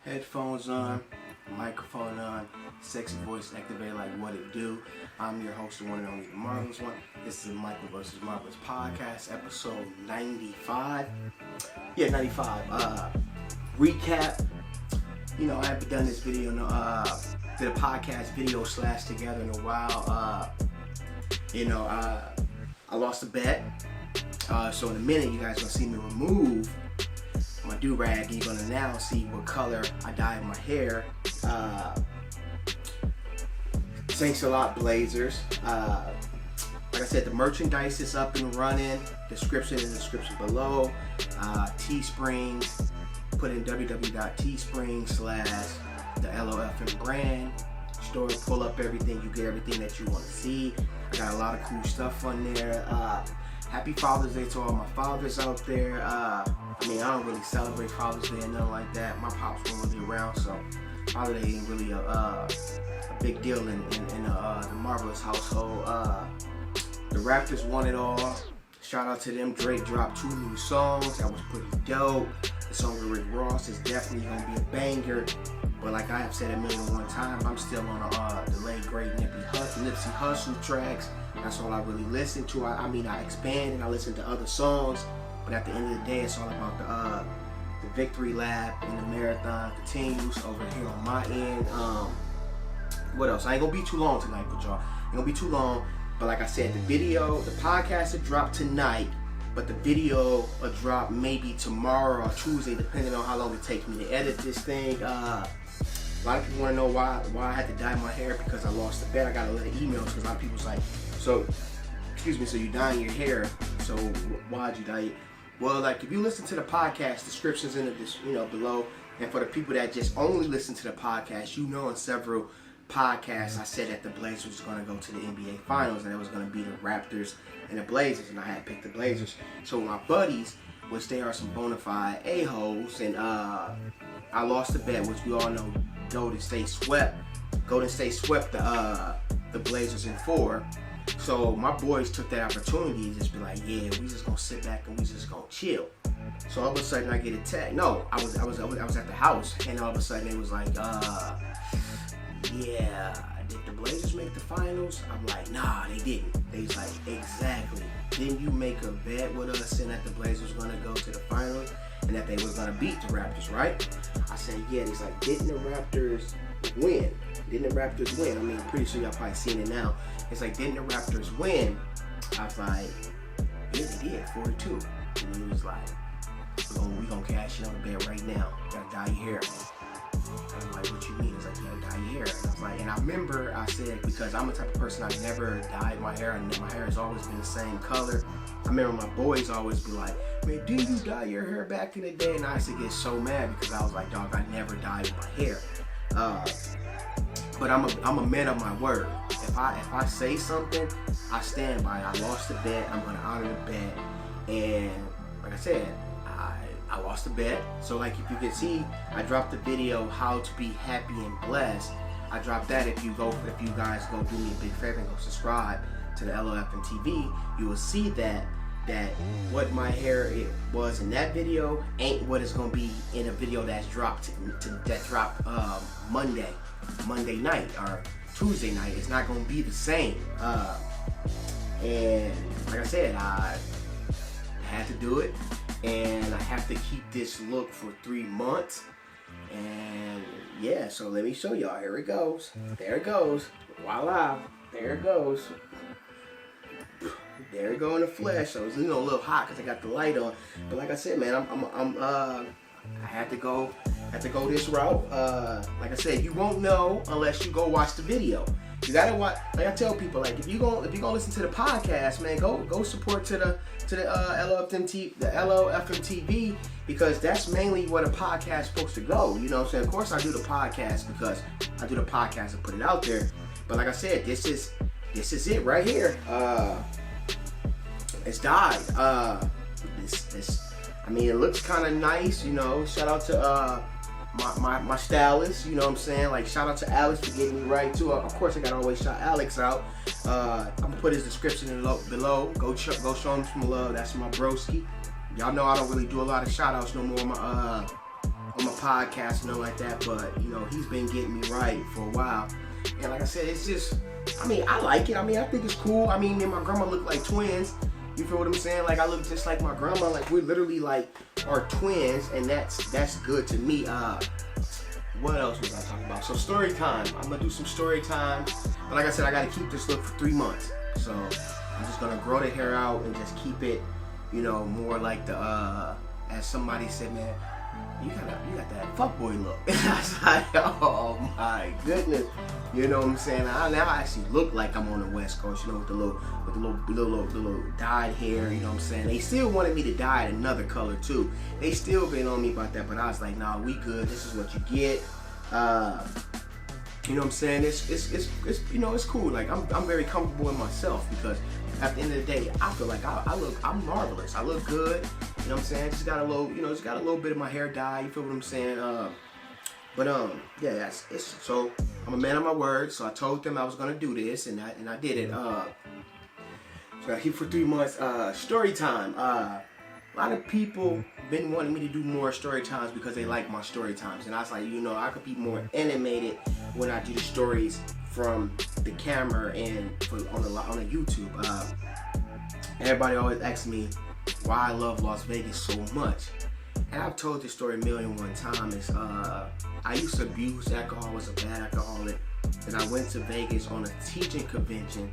Headphones on, microphone on, sexy voice activated like what it do. I'm your host, the one and only the Marvelous One. This is the Michael vs. Marvelous podcast, episode 95. Yeah, 95. Recap. You know, I haven't done this video, did a podcast video / together in a while. I lost a bet. So in a minute, you guys are gonna see me remove my do-rag. You're gonna now see what color I dyed my hair. Thanks a lot, Blazers. Like I said, the merchandise is up and running. Description in the description below. Teespring. Put in www.teespring/ the LOFM brand store. Pull up everything. You get everything that you want to see. I got a lot of cool stuff on there. Happy Father's Day to all my fathers out there. I don't really celebrate Father's Day and nothing like that. My pops weren't really around, so Father's Day ain't really a big deal in the Marvelous household. The Raptors won it all. Shout out to them. Drake dropped 2 new songs. That was pretty dope. The song with Rick Ross is definitely going to be a banger. But like I have said 1,000,001 times, I'm still on the late great Nipsey Hussle tracks. That's all I really listen to. I expand and I listen to other songs. But at the end of the day, it's all about the victory lap and the marathon continues over here on my end. What else? I ain't going to be too long tonight with y'all. Ain't going to be too long. But like I said, the podcast will drop tonight. But the video will drop maybe tomorrow or Tuesday, depending on how long it takes me to edit this thing. A lot of people want to know why I had to dye my hair, because I lost the bet. I got a lot of emails because a lot of people's like, so you dyeing your hair, so why'd you dye it? Well, like, if you listen to the podcast, descriptions in the below, and for the people that just only listen to the podcast, in several podcasts I said that the Blazers was going to go to the NBA Finals and it was going to be the Raptors and the Blazers, and I had picked the Blazers. So my buddies, which they are some bona fide a-holes, and I lost the bet, which we all know Golden State swept the Blazers in 4. So my boys took that opportunity to just be like, yeah, we just gonna sit back and we just gonna chill. So all of a sudden I get a text. No, I was at the house, and all of a sudden it was like, yeah, did the Blazers make the finals? I'm like, nah, they didn't. They was like, exactly. Didn't you make a bet with us saying that the Blazers were gonna go to the finals and that they were gonna beat the Raptors, right? I said, yeah. He's like, didn't the Raptors win? Didn't the Raptors win? I mean, pretty sure y'all probably seen it now. It's like, didn't the Raptors win? I was like, yeah, they did, 4-2. And he was like, we gonna cash in on the bet right now. You gotta dye your hair. And I'm like, what you mean? He's like, you gotta dye your hair. And I was like, and I remember I said, because I'm the type of person, I never dyed my hair, and my hair has always been the same color. I remember my boys always be like, man, didn't you dye your hair back in the day? And I used to get so mad because I was like, dog, I never dyed my hair. But I'm a man of my word. If I say something, I stand by it. I lost the bet. I'm gonna honor the bet. And like I said, I lost the bet. So like, if you can see, I dropped the video how to be happy and blessed. I dropped that. If you guys go do me a big favor and go subscribe to the LOFM TV, you will see that what my hair was in that video ain't what it's gonna be in a video that's dropped Monday night or Tuesday night. It's not gonna be the same. And like I said, I had to do it, and I have to keep this look for 3 months. And yeah, so let me show y'all. Here it goes. There it goes. Voila. There it goes. There it go in the flesh. So it's a little hot because I got the light on. But like I said, man, I had to go this route. Like I said, you won't know unless you go watch the video. You gotta watch. Like I tell people, like, if you gonna listen to the podcast, man, go support to the LOFM TV, because that's mainly where the podcast is supposed to go. You know what I'm saying? Of course, I do the podcast because I do the podcast and put it out there. But like I said, this is it right here. It's dyed. It looks kind of nice. Shout out to my stylist, you know what I'm saying? Like, shout out to Alex for getting me right too. Of course, I gotta always shout Alex out. I'm gonna put his description below. Go show him some love. That's my broski. Y'all know I don't really do a lot of shout outs no more on my podcast and all like that, but you know, he's been getting me right for a while. And like I said, it's just, I mean, I like it. I mean, I think it's cool. I mean, me and my grandma look like twins. You feel what I'm saying? Like, I look just like my grandma. Like, we literally like are twins, and that's good to me. What else was I talking about? So story time. I'm gonna do some story time. But like I said, I gotta keep this look for 3 months. So I'm just gonna grow the hair out and just keep it, you know, more like the as somebody said, man, you got that fuckboy look. I was like, oh my goodness. You know what I'm saying? Now I actually look like I'm on the West Coast, you know, with the little dyed hair, you know what I'm saying? They still wanted me to dye it another color too. They still been on me about that, but I was like, nah, we good. This is what you get. You know what I'm saying? It's you know, it's cool. Like, I'm very comfortable in myself, because at the end of the day, I feel like I'm marvelous. I look good. You know what I'm saying? Just got a little, you know, just got a little bit of my hair dye. You feel what I'm saying? Yeah, so I'm a man of my word. So I told them I was gonna do this, and I did it. So I keep for 3 months. Story time. A lot of people been wanting me to do more story times because they like my story times, and I was like, you know, I could be more animated when I do the stories from the camera and on the YouTube. Everybody always asks me why I love Las Vegas so much, and I've told this story a million and one times. I used to abuse alcohol, was a bad alcoholic. Then I went to Vegas on a teaching convention,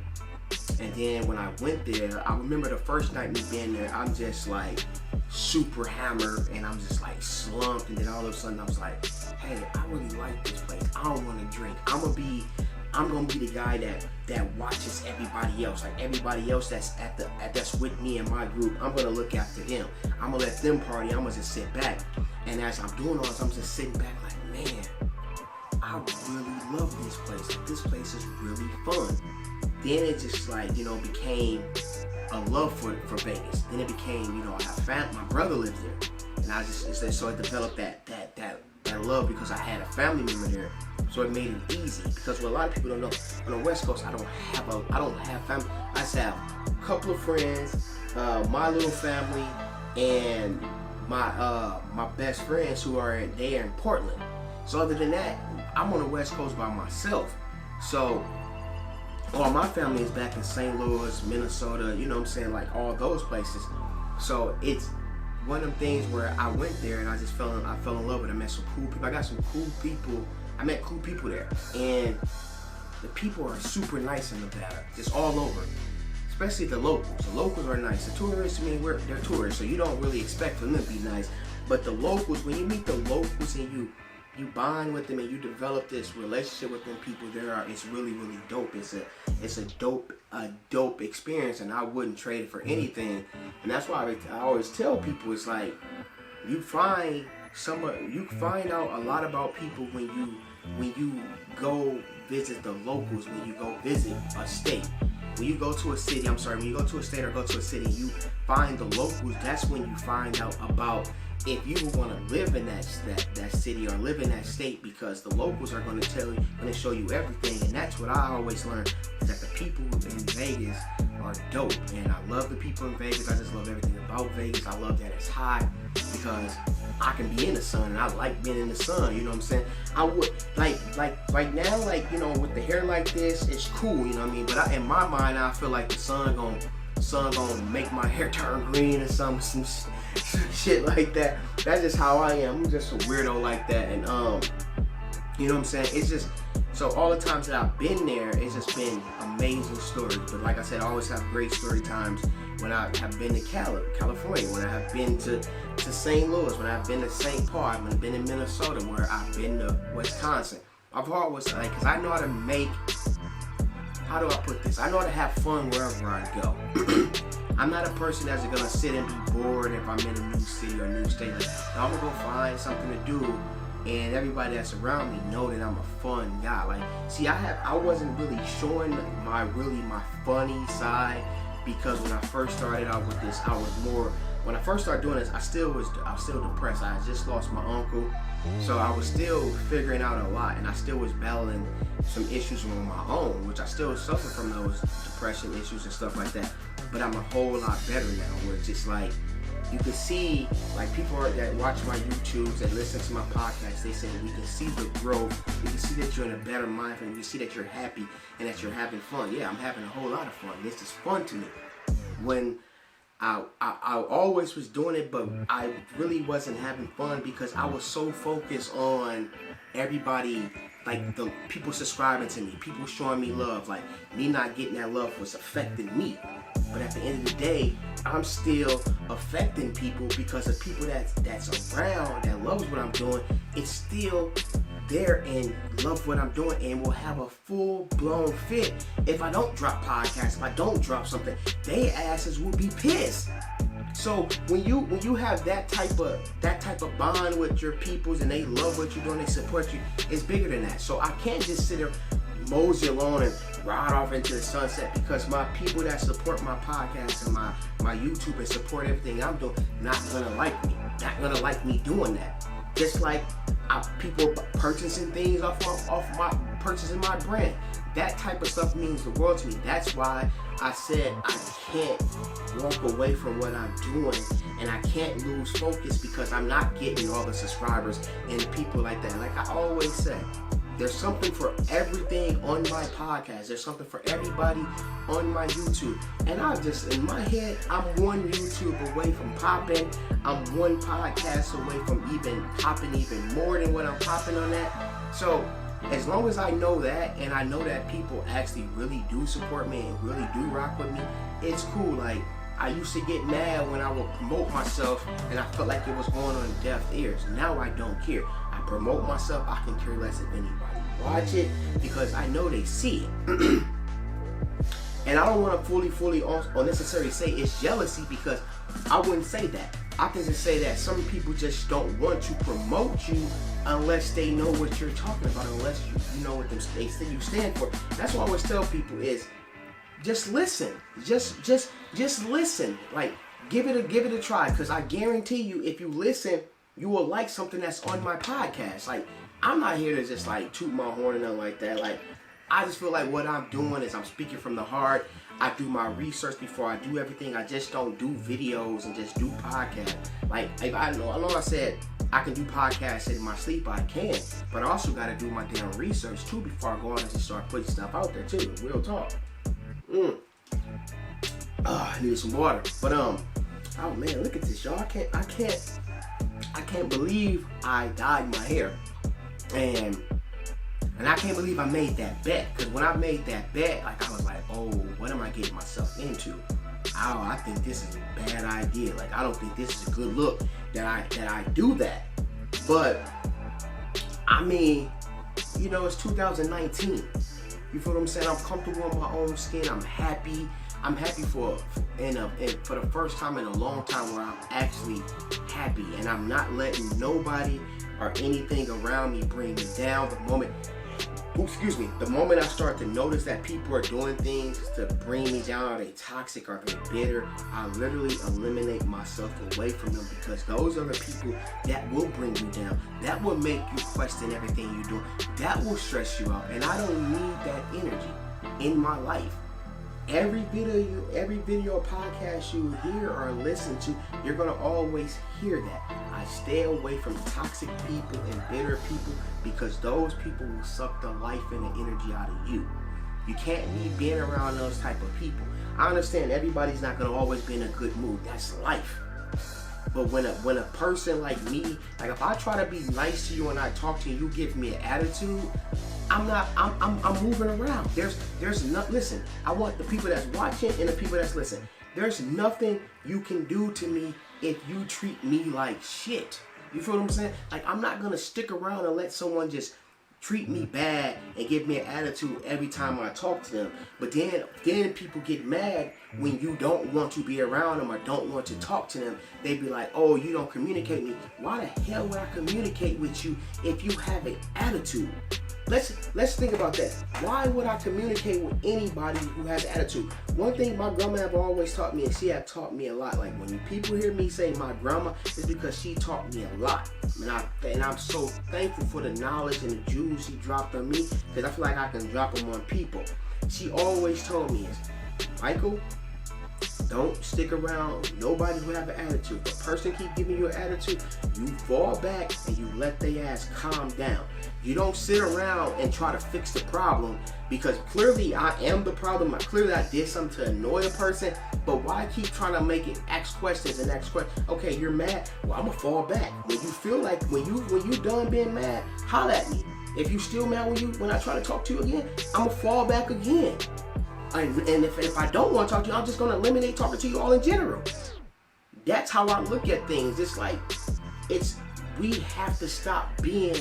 and then when I went there, I remember the first night me being there, I'm just like super hammered, and I'm just like slumped, and then all of a sudden I was like, hey, I really like this place. I don't want to drink. I'm gonna be the guy that watches everybody else. Like, everybody else that's that's with me in my group, I'm gonna look after them. I'm gonna let them party. I'm gonna just sit back. And as I'm doing all this, I'm just sitting back like, man, I really love this place. This place is really fun. Then it just, like, you know, became a love for Vegas. Then it became, you know, my brother lives there, and I just so I developed that love because I had a family member there. So it made it easy, because what a lot of people don't know, on the West Coast, I don't have family. I just have a couple of friends, my little family, and my best friends who are there in Portland. So other than that, I'm on the West Coast by myself. So all my family is back in St. Louis, Minnesota, you know what I'm saying, like all those places. So it's one of them things where I went there and I fell in love with it. I met some cool people. I got some cool people. I met cool people there, and the people are super nice in Nevada, just all over. Especially the locals. The locals are nice. The tourists, I mean, they're tourists, so you don't really expect them to be nice. But the locals, when you meet the locals and you bond with them and you develop this relationship with them people, it's really, really dope. It's a dope experience, and I wouldn't trade it for anything. And that's why I always tell people, it's like, you find out a lot about people when you go visit the locals, when you go visit a state. When you go to a state or go to a city, you find the locals. That's when you find out about if you want to live in that city or live in that state, because the locals are going to show you everything. And that's what I always learned, is that the people in Vegas are dope. And I love the people in Vegas. I just love everything about Vegas. I love that it's hot, because I can be in the sun, and I like being in the sun, you know what I'm saying? I would, like right now, like, you know, with the hair like this, it's cool, you know what I mean? But in my mind, I feel like the sun gonna make my hair turn green or some shit like that. That's just how I am. I'm just a weirdo like that. And you know what I'm saying? It's just, so all the times that I've been there, it's just been amazing stories. But like I said, I always have great story times when I have been to California, when I have been to St. Louis, when I've been to St. Paul, I've been in Minnesota, where I've been to Wisconsin. I've always, like, because I know how to make, how do I put this? I know how to have fun wherever I go. I'm not a person that's gonna sit and be bored if I'm in a new city or a new state. Like, I'm gonna go find something to do, and everybody that's around me know that I'm a fun guy. Like, see, I wasn't really showing my funny side, because when I first started out with this, when I first started doing this, I was still depressed. I had just lost my uncle, so I was still figuring out a lot, and I still was battling some issues on my own, which I still suffer from those depression issues and stuff like that. But I'm a whole lot better now, where it's just like, you can see, like, people that watch my YouTubes and listen to my podcast, they say we can see the growth, we can see that you're in a better mind frame, we can see that you're happy and that you're having fun. Yeah, I'm having a whole lot of fun. This is fun to me. When I always was doing it, but I really wasn't having fun because I was so focused on everybody, like the people subscribing to me, people showing me love, like me not getting that love was affecting me. But at the end of the day, I'm still affecting people because the people that's around, that loves what I'm doing, it's still there and love what I'm doing and will have a full-blown fit if I don't drop podcasts, if I don't drop something. They asses will be pissed. So when you have that type of bond with your peoples and they love what you're doing, they support you, it's bigger than that. So I can't just sit there mosey along and ride off into the sunset because my people that support my podcast and my YouTube and support everything I'm doing not gonna like me doing that. Just like people purchasing things off my purchasing my brand. That type of stuff means the world to me. That's why I said I can't walk away from what I'm doing and I can't lose focus because I'm not getting all the subscribers and people like that. Like I always say, there's something for everything on my podcast. There's something for everybody on my YouTube. And I just, in my head, I'm one YouTube away from popping. I'm one podcast away from even popping even more than what I'm popping on that. So as long as I know that, and I know that people actually really do support me and really do rock with me, it's cool. Like, I used to get mad when I would promote myself and I felt like it was going on deaf ears. Now I don't care. I promote myself, I can care less if anybody watch it because I know they see it. And I don't want to fully or necessarily say it's jealousy because I wouldn't say that. I can just say that some people just don't want to promote you unless they know what you're talking about, unless you know what they say you stand for. That's what I always tell people is just listen. Just listen. Like give it a try because I guarantee you if you listen, you will like something that's on my podcast. Like I'm not here to just like toot my horn and nothing like that. Like I just feel like what I'm doing is I'm speaking from the heart. I do my research before I do everything. I just don't do videos and just do podcasts. Like if I know I said I can do podcasts in my sleep, I can. But I also got to do my damn research too before I go on and just start putting stuff out there too. Real talk. I need some water. But oh man, look at this, y'all. I can't believe I dyed my hair. And I can't believe I made that bet. Because when I made that bet, like I was like, oh, what am I getting myself into? I think this is a bad idea. Like I don't think this is a good look that I do that. But I mean, you know, it's 2019. You feel what I'm saying? I'm comfortable in my own skin. I'm happy. I'm happy for the first time in a long time where I'm actually happy and I'm not letting nobody or anything around me bring me down. The moment I start to notice that people are doing things to bring me down, are they toxic, are they bitter, I literally eliminate myself away from them because those are the people that will bring you down, that will make you question everything you do, that will stress you out, and I don't need that energy in my life. Every video or podcast you hear or listen to, you're gonna always hear that. I stay away from toxic people and bitter people because those people will suck the life and the energy out of you. You can't be being around those type of people. I understand everybody's not gonna always be in a good mood. That's life. But when a person like me, like if I try to be nice to you and I talk to you, you give me an attitude, I'm moving around. There's not, listen, I want the people that's watching and the people that's listening. There's nothing you can do to me if you treat me like shit. You feel what I'm saying? Like I'm not gonna stick around and let someone just treat me bad and give me an attitude every time I talk to them. But then people get mad when you don't want to be around them or don't want to talk to them. They be like, oh, you don't communicate with me. Why the hell would I communicate with you if you have an attitude? Let's think about that. Why would I communicate with anybody who has attitude? One thing my grandma have always taught me, and she have taught me a lot. Like when people hear me say my grandma, it's because she taught me a lot. And I'm so thankful for the knowledge and the jewels she dropped on me because I feel like I can drop them on people. She always told me, Michael, Don't stick around nobody who have an attitude. If a person keep giving you an attitude, you fall back and you let their ass calm down. You don't sit around and try to fix the problem, because clearly I am the problem. Clearly I did something to annoy a person, but why keep trying to make it ask questions and ask questions? Okay, you're mad? Well, I'm gonna fall back. When you feel like when you done being mad, holler at me. If you still mad when I try to talk to you again, I'm gonna fall back again. And if I don't want to talk to you, I'm just gonna eliminate talking to you all in general. That's how I look at things. It's like we have to stop being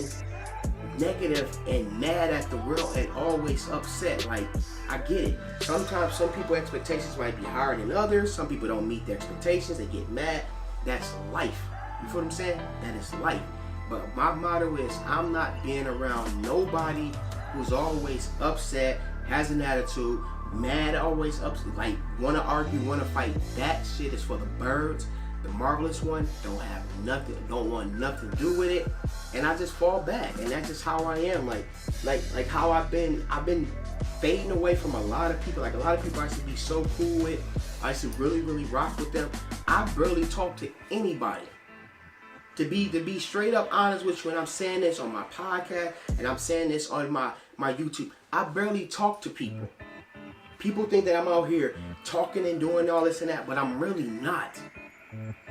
negative and mad at the world and always upset. Like, I get it. Sometimes some people's expectations might be higher than others. Some people don't meet their expectations. They get mad. That's life. You feel what I'm saying? That is life. But my motto is, I'm not being around nobody who's always upset, has an attitude, mad, always upset, like want to argue, want to fight. That shit is for the birds. The marvelous one don't have nothing, don't want nothing to do with it, and I just fall back. And that's just how I am. Like how I've been fading away from a lot of people. Like, a lot of people I used to be so cool with. I used to really rock with them. I barely talk to anybody. To be straight up honest with you, and I'm saying this on my podcast, and I'm saying this on my YouTube, I barely talk to people. People think that I'm out here talking and doing all this and that, but I'm really not.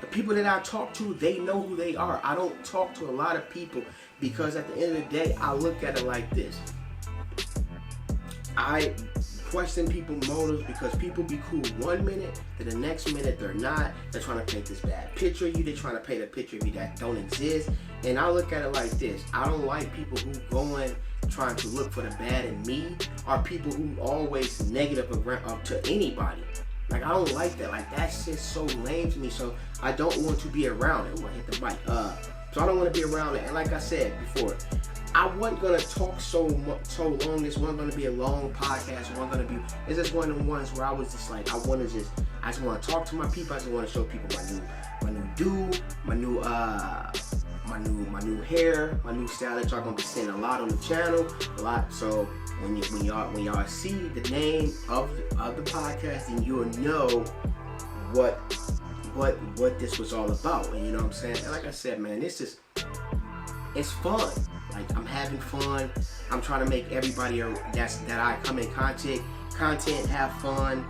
The people that I talk to, they know who they are. I don't talk to a lot of people because at the end of the day, I look at it like this. I question people's motives, because people be cool one minute, then the next minute they're not. They're trying to paint this bad picture of you. They're trying to paint a picture of you that don't exist. And I look at it like this. I don't like people who going trying to look for the bad in me, or people who always negative to anybody. Like, I don't like that. Like, that's just so lame to me. So I don't want to be around it. Oh, I hit the mic. So I don't want to be around it. And like I said before, I wasn't gonna talk so long. This wasn't gonna be a long podcast. It's just one of the ones where I was just like, I just want to talk to my people. I just want to show people my new do, my new hair, my new style that y'all gonna be seeing a lot on the channel, a lot. So when y'all see the name of the podcast, then you'll know what this was all about. And you know what I'm saying? And like I said, man, it's fun. Like, I'm having fun. I'm trying to make everybody that I come in content have fun.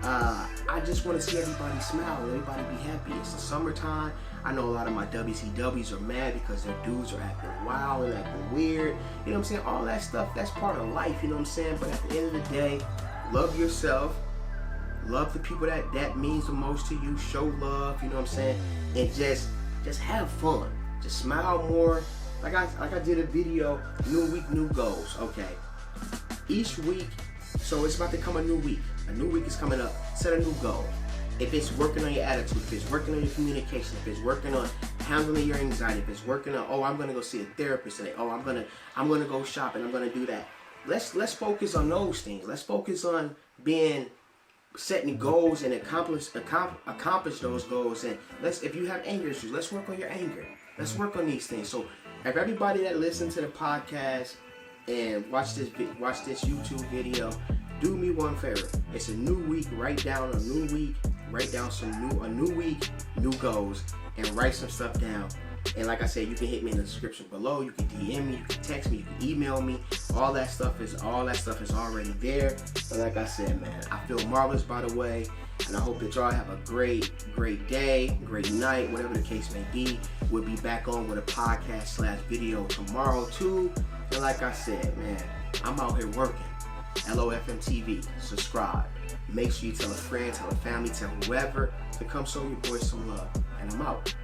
I just want to see everybody smile, everybody be happy. It's the summertime. I know a lot of my WCWs are mad because their dudes are acting wild and acting weird. You know what I'm saying? All that stuff, that's part of life, you know what I'm saying? But at the end of the day, love yourself. Love the people that means the most to you. Show love, you know what I'm saying? And just have fun. Just smile more. Like I did a video, new week, new goals. Okay. Each week, so it's about to come a new week. A new week is coming up. Set a new goal. If it's working on your attitude, if it's working on your communication, if it's working on handling your anxiety, if it's working on, oh, I'm gonna go see a therapist today. Oh, I'm gonna go shopping. I'm gonna do that. Let's focus on those things. Let's focus on setting goals and accomplish those goals. And if you have anger issues, let's work on your anger. Let's work on these things. So if everybody that listens to the podcast and watch this YouTube video, do me one favor. It's a new week. Write down a new week. Write down a new week, new goals, and write some stuff down. And like I said, you can hit me in the description below. You can DM me. You can text me. You can email me. All that stuff is already there. But like I said, man, I feel marvelous, by the way. And I hope that y'all have a great day, great night, whatever the case may be. We'll be back on with a podcast/video tomorrow too. And like I said, man, I'm out here working. LOFM TV. Subscribe. Make sure you tell a friend, tell a family, tell whoever to come show your boys some love. And I'm out.